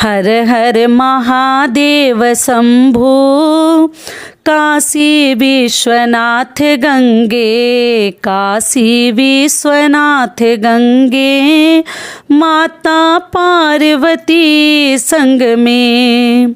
हर हर महादेव शंभो, काशी विश्वनाथ गंगे, काशी विश्वनाथ गंगे, माता पार्वती संग में।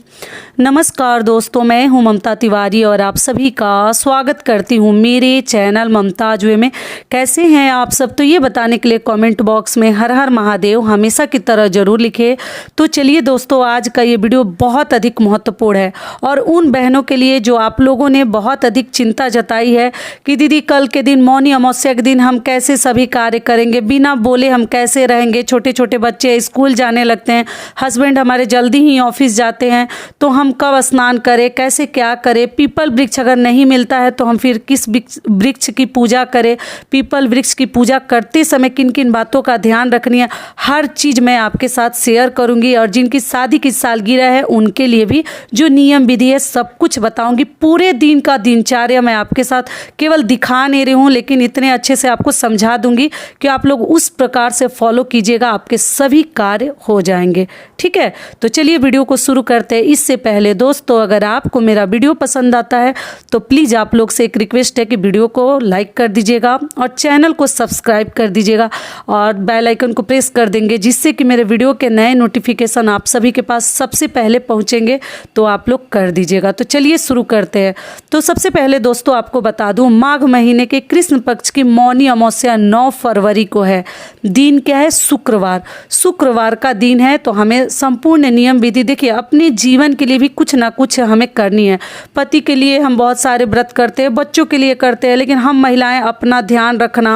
नमस्कार दोस्तों, मैं हूं ममता तिवारी और आप सभी का स्वागत करती हूं मेरे चैनल ममताज वे में। कैसे हैं आप सब? तो ये बताने के लिए कमेंट बॉक्स में हर हर महादेव हमेशा की तरह ज़रूर लिखे। तो चलिए दोस्तों, आज का ये वीडियो बहुत अधिक महत्वपूर्ण है और उन बहनों के लिए जो आप लोगों ने बहुत अधिक चिंता जताई है कि दीदी कल के दिन मौनी अमावस्या के दिन हम कैसे सभी कार्य करेंगे, बिना बोले हम कैसे रहेंगे। छोटे छोटे बच्चे स्कूल जाने लगते हैं, हस्बैंड हमारे जल्दी ही ऑफिस जाते हैं, तो हम कब स्नान करें, कैसे क्या करें। पीपल वृक्ष अगर नहीं मिलता है तो हम फिर किस वृक्ष की पूजा करें, पीपल वृक्ष की पूजा करते समय किन किन बातों का ध्यान रखनी है, हर चीज़ मैं आपके साथ शेयर करूंगी। और जिनकी शादी की सालगिरह है उनके लिए भी जो नियम विधि है सब कुछ बताऊंगी। पूरे दिन का दिनचर्या मैं आपके साथ केवल दिखा नहीं रही हूँ, लेकिन इतने अच्छे से आपको समझा दूंगी कि आप लोग उस प्रकार से फॉलो कीजिएगा, आपके सभी कार्य हो जाएंगे। ठीक है, तो चलिए वीडियो को शुरू करते हैं। इससे पहले दोस्तों, अगर आपको मेरा वीडियो पसंद आता है तो प्लीज़ आप लोग से एक रिक्वेस्ट है कि वीडियो को लाइक कर दीजिएगा और चैनल को सब्सक्राइब कर दीजिएगा और बेल आइकन को प्रेस कर देंगे, जिससे कि मेरे वीडियो के नए नोटिफिकेशन आप सभी के पास सबसे पहले पहुंचेंगे। तो आप लोग कर दीजिएगा। तो चलिए शुरू करते हैं। तो सबसे पहले दोस्तों आपको बता दूं, माघ महीने के कृष्ण पक्ष की मौनी अमावस्या 9 फरवरी को है। दिन क्या है? शुक्रवार। शुक्रवार का दिन है, तो हमें संपूर्ण नियम विधि, देखिए अपने जीवन के लिए भी कुछ ना कुछ हमें करनी है। पति के लिए हम बहुत सारे व्रत करते हैं, बच्चों के लिए करते हैं, लेकिन हम महिलाएं अपना ध्यान रखना,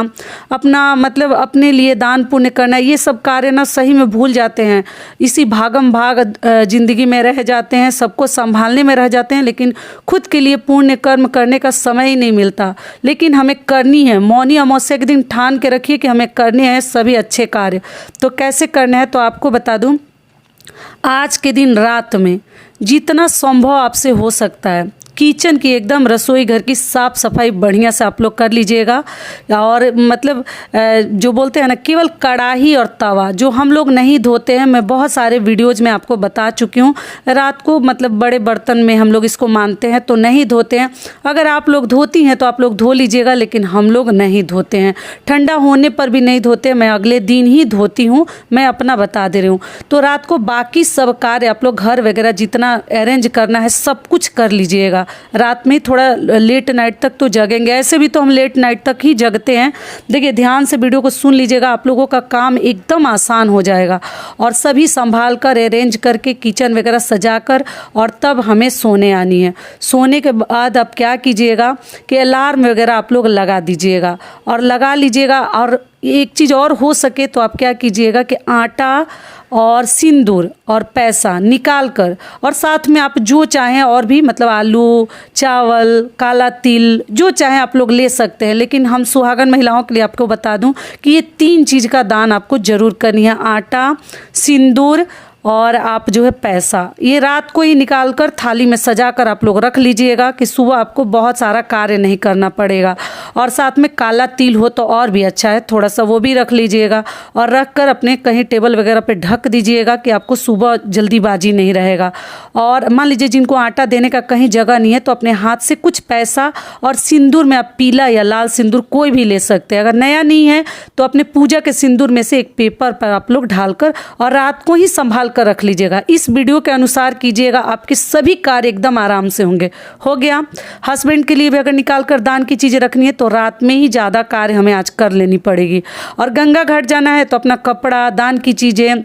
अपना मतलब अपने लिए दान पुण्य करना, ये सब कार्य ना सही में भूल जाते हैं। इसी भागम भाग जिंदगी में रह जाते हैं, सबको संभालने में रह जाते हैं, लेकिन खुद के लिए पुण्य कर्म करने का समय ही नहीं मिलता। लेकिन हमें करनी है। मौनी अमावस्या के दिन ठान के रखिए कि हमें करने हैं सभी अच्छे कार्य। तो कैसे करना है तो आपको बता दूं, आज के दिन रात में जितना संभव आपसे हो सकता है किचन की, एकदम रसोई घर की साफ़ सफाई बढ़िया से आप लोग कर लीजिएगा। और मतलब जो बोलते हैं ना, केवल कढ़ाई और तवा जो हम लोग नहीं धोते हैं, मैं बहुत सारे वीडियोज़ में आपको बता चुकी हूँ। रात को मतलब बड़े बर्तन में हम लोग इसको मानते हैं तो नहीं धोते हैं। अगर आप लोग धोती हैं तो आप लोग धो लीजिएगा, लेकिन हम लोग नहीं धोते हैं। ठंडा होने पर भी नहीं धोते, मैं अगले दिन ही धोती हूँ, मैं अपना बता दे रही हूँ। तो रात को बाकी सब कार्य आप लोग घर वगैरह जितना अरेंज करना है सब कुछ कर लीजिएगा। रात में थोड़ा लेट नाइट तक तो जगेंगे, ऐसे भी तो हम लेट नाइट तक ही जगते हैं। देखिए ध्यान से वीडियो को सुन लीजिएगा, आप लोगों का काम एकदम आसान हो जाएगा। और सभी संभाल कर अरेंज करके किचन वगैरह सजा कर और तब हमें सोने आनी है। सोने के बाद आप क्या कीजिएगा कि अलार्म वगैरह आप लोग लगा दीजिएगा और लगा लीजिएगा। और एक चीज़ और हो सके तो आप क्या कीजिएगा कि आटा और सिंदूर और पैसा निकाल कर, और साथ में आप जो चाहें और भी मतलब आलू, चावल, काला तिल जो चाहें आप लोग ले सकते हैं। लेकिन हम सुहागन महिलाओं के लिए आपको बता दूं कि ये 3 चीज़ का दान आपको ज़रूर करनी है, आटा, सिंदूर और आप जो है पैसा। ये रात को ही निकाल कर थाली में सजा कर आप लोग रख लीजिएगा कि सुबह आपको बहुत सारा कार्य नहीं करना पड़ेगा। और साथ में काला तिल हो तो और भी अच्छा है, थोड़ा सा वो भी रख लीजिएगा और रख कर अपने कहीं टेबल वगैरह पे ढक दीजिएगा कि आपको सुबह जल्दीबाजी नहीं रहेगा। और मान लीजिए जिनको आटा देने का कहीं जगह नहीं है तो अपने हाथ से कुछ पैसा और सिंदूर में आप पीला या लाल सिंदूर कोई भी ले सकते हैं। अगर नया नहीं है तो अपने पूजा के सिंदूर में से एक पेपर पर आप लोग डालकर और रात को ही संभाल कर रख लीजिएगा। इस वीडियो के अनुसार कीजिएगा, आपके सभी कार्य एकदम आराम से होंगे। हो गया। हस्बैंड के लिए भी अगर निकाल कर दान की चीज़ें रखनी है तो रात में ही ज़्यादा कार्य हमें आज कर लेनी पड़ेगी। और गंगा घाट जाना है तो अपना कपड़ा, दान की चीज़ें,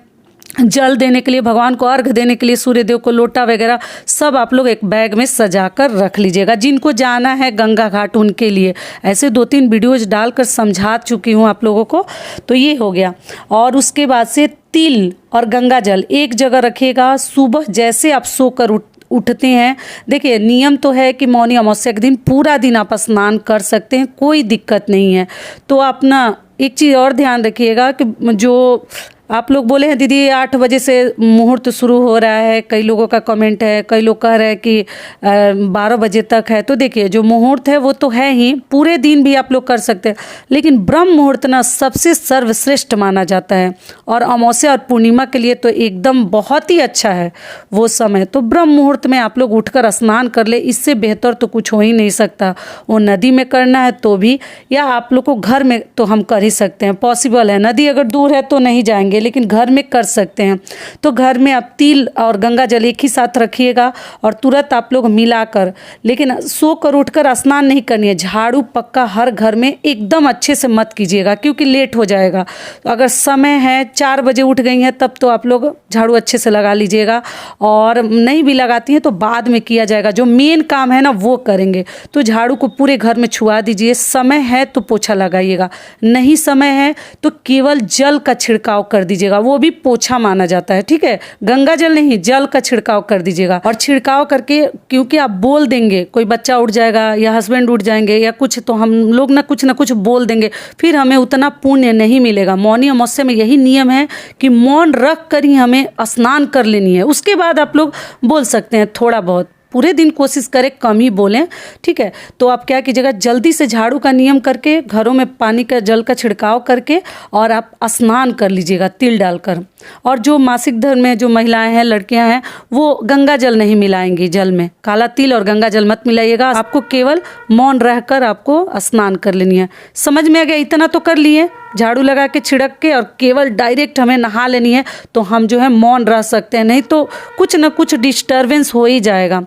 जल देने के लिए, भगवान को अर्घ देने के लिए, सूर्य देव को लोटा वगैरह सब आप लोग एक बैग में सजा कर रख लीजिएगा। जिनको जाना है गंगा घाट उनके लिए ऐसे 2-3 वीडियोज डालकर समझा चुकी हूँ आप लोगों को। तो ये हो गया। और उसके बाद से तिल और गंगा जल एक जगह रखिएगा। सुबह जैसे आप सोकर उठते हैं, देखिए नियम तो है कि मौनी अमावस्या के दिन पूरा दिन आप स्नान कर सकते हैं, कोई दिक्कत नहीं है। तो अपना एक चीज़ और ध्यान रखिएगा कि जो आप लोग बोले हैं दीदी 8 बजे से मुहूर्त शुरू हो रहा है, कई लोगों का कमेंट है, कई लोग कह रहे हैं कि 12 बजे तक है। तो देखिए जो मुहूर्त है वो तो है ही, पूरे दिन भी आप लोग कर सकते हैं, लेकिन ब्रह्म मुहूर्त ना सबसे सर्वश्रेष्ठ माना जाता है और अमावस्या और पूर्णिमा के लिए तो एकदम बहुत ही अच्छा है वो समय। तो ब्रह्म मुहूर्त में आप लोग उठकर स्नान कर ले, इससे बेहतर तो कुछ हो ही नहीं सकता। वो नदी में करना है तो भी, या आप लोग को घर में तो हम कर ही सकते हैं, पॉसिबल है। नदी अगर दूर है तो नहीं जाएंगे, लेकिन घर में कर सकते हैं। तो घर में आप तिल और गंगा जल एक ही साथ रखिएगा और तुरंत आप लोग मिलाकर, लेकिन सोकर उठकर स्नान नहीं करनी है। झाड़ू पक्का हर घर में एकदम अच्छे से मत कीजिएगा, क्योंकि लेट हो जाएगा। तो अगर समय है 4 बजे उठ गई हैं तब तो आप लोग झाड़ू अच्छे से लगा लीजिएगा, और नहीं भी लगाती हैं तो बाद में किया जाएगा। जो मेन काम है ना वो करेंगे। तो झाड़ू को पूरे घर में छुआ दीजिए। समय है तो पोछा लगाइएगा, नहीं समय है तो केवल जल का छिड़काव कर दीजिएगा, वो भी पोछा माना जाता है, ठीक है। गंगा जल नहीं, जल का छिड़काव कर दीजिएगा। और छिड़काव करके, क्योंकि आप बोल देंगे, कोई बच्चा उठ जाएगा या हस्बैंड उठ जाएंगे या कुछ, तो हम लोग ना कुछ बोल देंगे, फिर हमें उतना पुण्य नहीं मिलेगा। मौनी अमावस्या में यही नियम है कि मौन रख कर ही हमें स्नान कर लेनी है। उसके बाद आप लोग बोल सकते हैं थोड़ा बहुत, पूरे दिन कोशिश करें कम ही बोलें, ठीक है। तो आप क्या कीजिएगा, जल्दी से झाड़ू का नियम करके घरों में पानी का जल का छिड़काव करके और आप स्नान कर लीजिएगा तिल डालकर। और जो मासिक धर्म में जो महिलाएं हैं, लड़कियां हैं, वो गंगा जल नहीं मिलाएंगी जल में, काला तिल और गंगा जल मत मिलाइएगा। आपको केवल मौन रहकर आपको स्नान कर लेनी है। समझ में आ गया? इतना तो कर लिए, झाड़ू लगा के छिड़क के और केवल डायरेक्ट हमें नहा लेनी है, तो हम जो है मौन रह सकते हैं, नहीं तो कुछ न कुछ डिस्टर्बेंस हो ही जाएगा।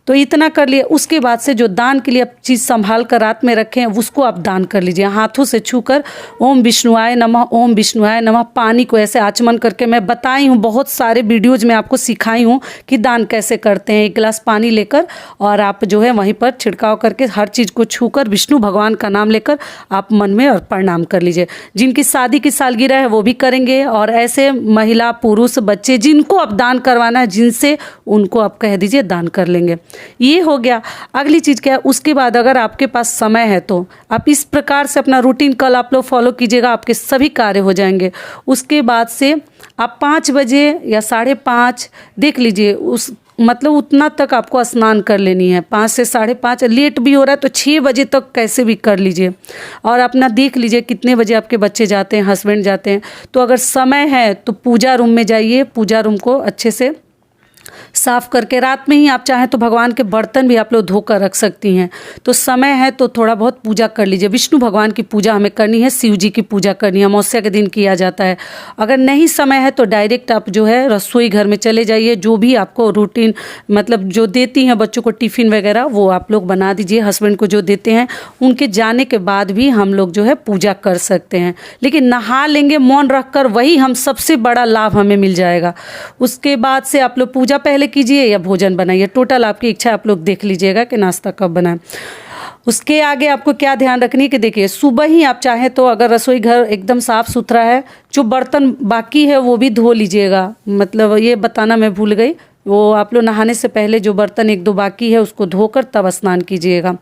तो इतना कर लिए। उसके बाद से जो दान के लिए आप चीज़ संभाल कर रात में रखें, उसको आप दान कर लीजिए, हाथों से छूकर ओम विष्णुआय नमः, ओम विष्णुआय नमः। पानी को ऐसे आचमन करके मैं बताई हूँ, बहुत सारे वीडियोज़ में आपको सिखाई हूँ कि दान कैसे करते हैं। 1 गिलास पानी लेकर और आप जो है वहीं पर छिड़काव करके हर चीज़ को छूकर विष्णु भगवान का नाम लेकर आप मन में और प्रणाम कर लीजिए। जिनकी शादी की सालगिरह है वो भी करेंगे, और ऐसे महिला पुरुष बच्चे जिनको आप दान करवाना है, जिनसे उनको आप कह दीजिए दान कर लेंगे। ये हो गया। अगली चीज़ क्या है, उसके बाद अगर आपके पास समय है तो आप इस प्रकार से अपना रूटीन कल आप लोग फॉलो कीजिएगा, आपके सभी कार्य हो जाएंगे। उसके बाद से आप 5 बजे या 5:30 देख लीजिए, उस मतलब उतना तक आपको स्नान कर लेनी है। 5 से 5:30, लेट भी हो रहा है तो 6 बजे तक कैसे भी कर लीजिए। और अपना देख लीजिए कितने बजे आपके बच्चे जाते हैं, हस्बैंड जाते हैं। तो अगर समय है तो पूजा रूम में जाइए, पूजा रूम को अच्छे से साफ करके, रात में ही आप चाहें तो भगवान के बर्तन भी आप लोग धोकर रख सकती हैं। तो समय है तो थोड़ा बहुत पूजा कर लीजिए। विष्णु भगवान की पूजा हमें करनी है, शिव जी की पूजा करनी है, अमावस्या के दिन किया जाता है। अगर नहीं समय है तो डायरेक्ट आप जो है रसोई घर में चले जाइए, जो भी आपको रूटीन मतलब जो देती हैं बच्चों को टिफ़िन वगैरह, वो आप लोग बना दीजिए। हस्बैंड को जो देते हैं उनके जाने के बाद भी हम लोग जो है पूजा कर सकते हैं, लेकिन नहा लेंगे मौन रख कर, वही हम सबसे बड़ा लाभ हमें मिल जाएगा। उसके बाद से आप लोग पूजा पहले कीजिए या भोजन बनाइए, टोटल आपकी इच्छा, आप लोग देख लीजिएगा कि नाश्ता कब बनाएं। उसके आगे आपको क्या ध्यान रखनी है कि देखिए, सुबह ही आप चाहें तो अगर रसोई घर एकदम साफ़ सुथरा है, जो बर्तन बाकी है वो भी धो लीजिएगा। मतलब ये बताना मैं भूल गई, वो आप लोग नहाने से पहले जो बर्तन 1-2 बाकी है उसको धोकर तब स्नान कीजिएगा।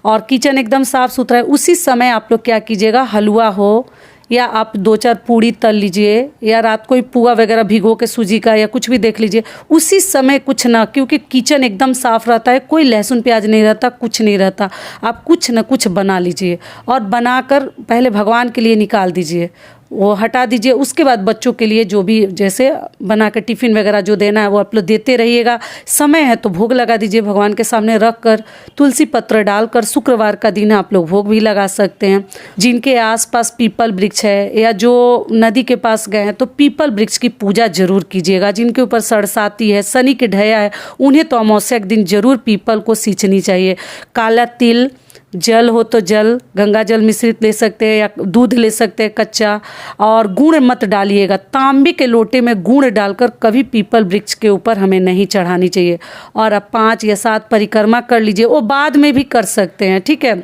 और किचन एकदम साफ़ सुथरा है। उसी समय आप लोग क्या कीजिएगा, हलवा हो या आप 2-4 पूड़ी तल लीजिए, या रात को ही पुआ वगैरह भिगो के सूजी का या कुछ भी देख लीजिए। उसी समय कुछ ना, क्योंकि किचन एकदम साफ़ रहता है, कोई लहसुन प्याज नहीं रहता, कुछ नहीं रहता, आप कुछ ना कुछ बना लीजिए और बनाकर पहले भगवान के लिए निकाल दीजिए, वो हटा दीजिए। उसके बाद बच्चों के लिए जो भी जैसे बना के टिफ़िन वगैरह जो देना है वो आप लोग देते रहिएगा। समय है तो भोग लगा दीजिए, भगवान के सामने रख कर तुलसी पत्र डालकर। शुक्रवार का दिन आप लोग भोग भी लगा सकते हैं। जिनके आसपास पीपल वृक्ष है या जो नदी के पास गए हैं तो पीपल वृक्ष की पूजा जरूर कीजिएगा। जिनके ऊपर सरसाती है, शनि की ढैया है, उन्हें तो अमावस्या के दिन जरूर पीपल को सींचनी चाहिए। काला तिल, जल हो तो जल, गंगा जल मिश्रित ले सकते हैं या दूध ले सकते हैं कच्चा, और गुड़ मत डालिएगा। तांबे के लोटे में गुड़ डालकर कभी पीपल वृक्ष के ऊपर हमें नहीं चढ़ानी चाहिए। और अब 5 या 7 परिक्रमा कर लीजिए, वो बाद में भी कर सकते हैं, ठीक है।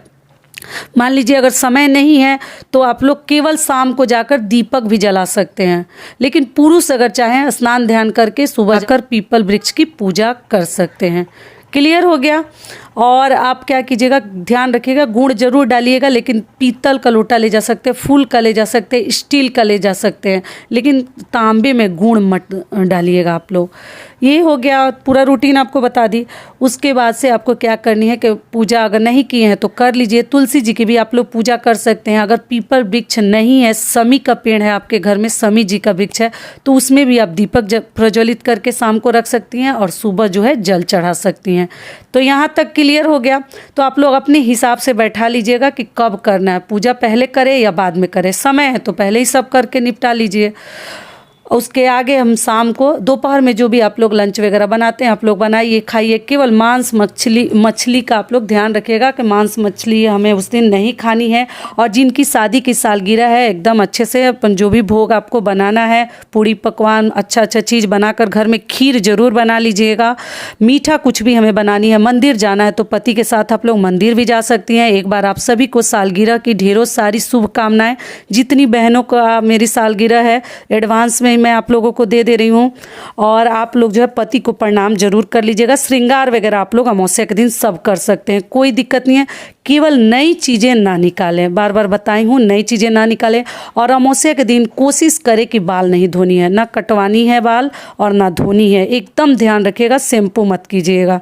मान लीजिए अगर समय नहीं है तो आप लोग केवल शाम को जाकर दीपक भी जला सकते हैं, लेकिन पुरुष अगर चाहें स्नान ध्यान करके सुबह जाकर पीपल वृक्ष की पूजा कर सकते हैं। क्लियर हो गया। और आप क्या कीजिएगा, ध्यान रखिएगा गुड़ जरूर डालिएगा, लेकिन पीतल का लोटा ले जा सकते हैं, फूल का ले जा सकते हैं, स्टील का ले जा सकते हैं, लेकिन तांबे में गुड़ मत डालिएगा आप लोग। ये हो गया, पूरा रूटीन आपको बता दी। उसके बाद से आपको क्या करनी है कि पूजा अगर नहीं किए हैं तो कर लीजिए। तुलसी जी की भी आप लोग पूजा कर सकते हैं। अगर पीपल वृक्ष नहीं है, समी का पेड़ है आपके घर में, समी जी का वृक्ष है, तो उसमें भी आप दीपक प्रज्वलित करके शाम को रख सकती हैं और सुबह जो है जल चढ़ा सकती हैं। तो यहाँ तक क्लियर हो गया। तो आप लोग अपने हिसाब से बैठा लीजिएगा कि कब करना है पूजा, पहले करें या बाद में करें। समय है तो पहले ही सब करके निपटा लीजिए। उसके आगे हम शाम को दोपहर में जो भी आप लोग लंच वगैरह बनाते हैं आप लोग बनाइए, खाइए। केवल मांस मछली का आप लोग ध्यान रखिएगा कि मांस मछली हमें उस दिन नहीं खानी है। और जिनकी शादी की सालगिरह है, एकदम अच्छे से अपन जो भी भोग आपको बनाना है, पूड़ी पकवान अच्छा चीज़ बनाकर घर में खीर जरूर बना लीजिएगा। मीठा कुछ भी हमें बनानी है। मंदिर जाना है तो पति के साथ आप लोग मंदिर भी जा सकती हैं। एक बार आप सभी को सालगिरह की ढेरों सारी शुभकामनाएं। जितनी बहनों का मेरी सालगिरह है, एडवांस में मैं आप लोगों को दे रही हूँ। और आप लोग जो है पति को प्रणाम जरूर कर लीजिएगा। श्रृंगार वगैरह आप लोग अमावस्या के दिन सब कर सकते हैं, कोई दिक्कत नहीं है। केवल नई चीज़ें ना निकालें, बार बार बताई हूँ, नई चीज़ें ना निकालें। और अमावस्या के दिन कोशिश करें कि बाल नहीं धोनी है, ना कटवानी है बाल और ना धोनी है। एकदम ध्यान रखिएगा, शैम्पू मत कीजिएगा।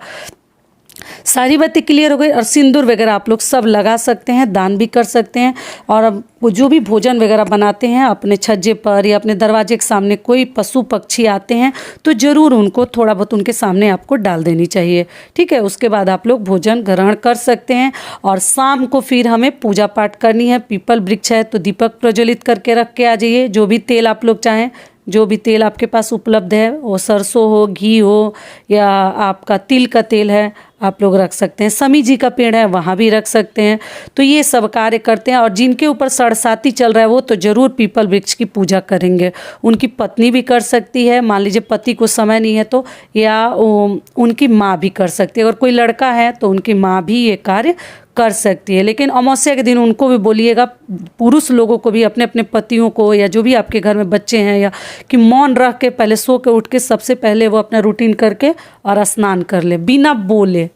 सारी बातें क्लियर हो गई। और सिंदूर वगैरह आप लोग सब लगा सकते हैं, दान भी कर सकते हैं। और अब जो भी भोजन वगैरह बनाते हैं अपने छज्जे पर या अपने दरवाजे के सामने कोई पशु पक्षी आते हैं तो ज़रूर उनको थोड़ा बहुत उनके सामने आपको डाल देनी चाहिए, ठीक है। उसके बाद आप लोग भोजन ग्रहण कर सकते हैं। और शाम को फिर हमें पूजा पाठ करनी है। पीपल वृक्ष है तो दीपक प्रज्वलित करके रख के आ जाइए। जो भी तेल आप लोग चाहें, जो भी तेल आपके पास उपलब्ध है, वो सरसों हो, घी हो या आपका तिल का तेल है, आप लोग रख सकते हैं। समी जी का पेड़ है वहाँ भी रख सकते हैं। तो ये सब कार्य करते हैं। और जिनके ऊपर सरसाती चल रहा है वो तो ज़रूर पीपल वृक्ष की पूजा करेंगे। उनकी पत्नी भी कर सकती है, मान लीजिए पति को समय नहीं है तो, या उनकी माँ भी कर सकती है। अगर कोई लड़का है तो उनकी माँ भी ये कार्य कर सकती है। लेकिन अमावस्या के दिन उनको भी बोलिएगा, पुरुष लोगों को भी, अपने अपने पतियों को या जो भी आपके घर में बच्चे हैं, या कि मौन रख के पहले सो के उठ के सबसे पहले वो अपना रूटीन करके और स्नान कर ले बिना बोले,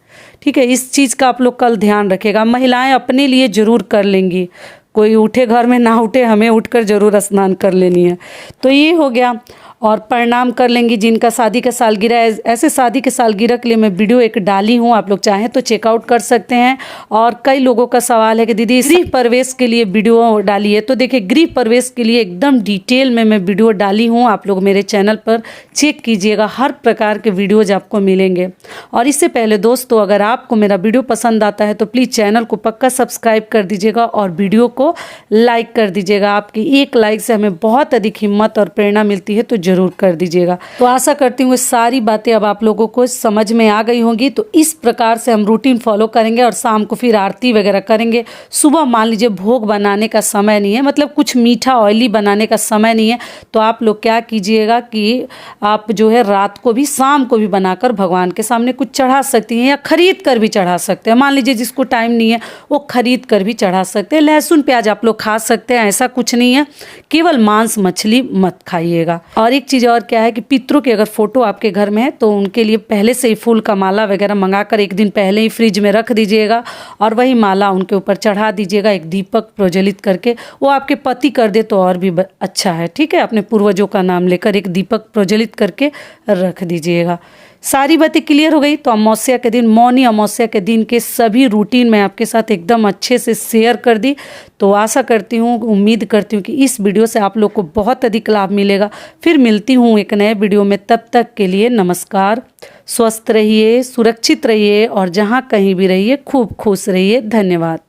ठीक है। इस चीज़ का आप लोग कल ध्यान रखेगा। महिलाएं अपने लिए ज़रूर कर लेंगी, कोई उठे घर में ना उठे, हमें उठकर ज़रूर स्नान कर लेनी है। तो ये हो गया। और प्रणाम कर लेंगी जिनका शादी का सालगिरह है। ऐसे शादी के सालगिरह के लिए मैं वीडियो एक डाली हूँ, आप लोग चाहें तो चेकआउट कर सकते हैं। और कई लोगों का सवाल है कि दीदी गृह प्रवेश के लिए वीडियो डालिए। तो देखिए, गृह प्रवेश के लिए एकदम डिटेल में मैं वीडियो डाली हूँ, आप लोग मेरे चैनल पर चेक कीजिएगा, हर प्रकार के वीडियोज आपको मिलेंगे। और इससे पहले दोस्तों, अगर आपको मेरा वीडियो पसंद आता है तो प्लीज़ चैनल को पक्का सब्सक्राइब कर दीजिएगा और वीडियो को लाइक कर दीजिएगा। आपकी एक लाइक से हमें बहुत अधिक हिम्मत और प्रेरणा मिलती है, तो जरूर कर दीजिएगा। तो आशा करती हूँ सारी बातें अब आप लोगों को समझ में आ गई होंगी। तो इस प्रकार से हम रूटीन फॉलो करेंगे और शाम को फिर आरती वगैरह करेंगे। सुबह मान लीजिए भोग बनाने का समय नहीं है, मतलब कुछ मीठा ऑयली बनाने का समय नहीं है, तो आप लोग क्या कीजिएगा कि आप जो है रात को भी शाम को भी बनाकर भगवान के सामने कुछ चढ़ा सकती हैं, या खरीद कर भी चढ़ा सकते हैं। मान लीजिए जिसको टाइम नहीं है वो खरीद कर भी चढ़ा सकते हैं। लहसुन प्याज आप लोग खा सकते हैं, ऐसा कुछ नहीं है। केवल मांस मछली मत खाइएगा। और एक चीज़ और क्या है कि पितरों की अगर फोटो आपके घर में है तो उनके लिए पहले से ही फूल का माला वगैरह मंगाकर एक दिन पहले ही फ्रिज में रख दीजिएगा और वही माला उनके ऊपर चढ़ा दीजिएगा, एक दीपक प्रज्वलित करके। वो आपके पति कर दे तो और भी अच्छा है, ठीक है। अपने पूर्वजों का नाम लेकर एक दीपक प्रज्वलित करके रख दीजिएगा। सारी बातें क्लियर हो गई। तो अमावस्या के दिन, मौनी अमावस्या के दिन के सभी रूटीन मैं आपके साथ एकदम अच्छे से शेयर कर दी। तो आशा करती हूँ, उम्मीद करती हूँ कि इस वीडियो से आप लोग को बहुत अधिक लाभ मिलेगा। फिर मिलती हूँ एक नए वीडियो में, तब तक के लिए नमस्कार। स्वस्थ रहिए, सुरक्षित रहिए और जहाँ कहीं भी रहिए खूब खुश रहिए। धन्यवाद।